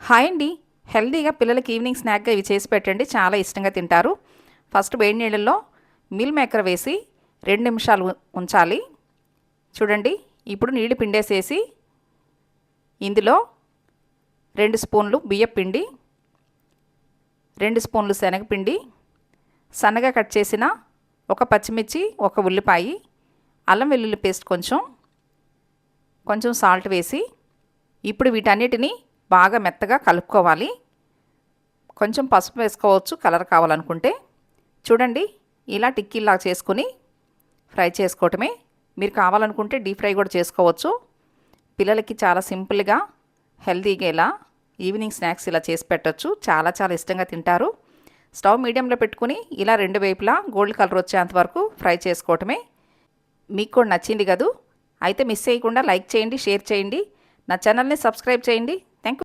Hi అండి. హెల్తీగా పిల్లలకి ఈవినింగ్ స్నాక్గా ఇవి చేసి పెట్టండి, చాలా ఇష్టంగా తింటారు. ఫస్ట్ వేడి నీళ్ళల్లో మిల్ మేకర్ వేసి 2 నిమిషాలు ఉంచాలి. చూడండి, ఇప్పుడు నీళ్లు పిండేసేసి ఇందులో 2 స్పూన్లు బియ్యపిండి, 2 స్పూన్లు శనగపిండి, సన్నగా కట్ చేసిన ఒక పచ్చిమిర్చి, ఒక ఉల్లిపాయ, అల్లం వెల్లుల్లి పేస్ట్ కొంచెం సాల్ట్ వేసి ఇప్పుడు వీటన్నిటిని బాగా మెత్తగా కలుపుకోవాలి. కొంచెం పసుపు వేసుకోవచ్చు కలర్ కావాలనుకుంటే. చూడండి, ఇలా టిక్కీలా చేసుకుని ఫ్రై చేసుకోవటమే. మీరు కావాలనుకుంటే డీప్ ఫ్రై కూడా చేసుకోవచ్చు. పిల్లలకి చాలా సింపుల్గా హెల్తీగా ఇలా ఈవినింగ్ స్నాక్స్ ఇలా చేసి పెట్టచ్చు. చాలా చాలా ఇష్టంగా తింటారు. స్టవ్ మీడియంలో పెట్టుకుని ఇలా 2 వైపులా గోల్డ్ కలర్ వచ్చేంత వరకు ఫ్రై చేసుకోవటమే. మీకు కూడా నచ్చింది కదూ? అయితే మిస్ చేయకుండా లైక్ చేయండి, షేర్ చేయండి, నా ఛానల్ని సబ్స్క్రైబ్ చేయండి.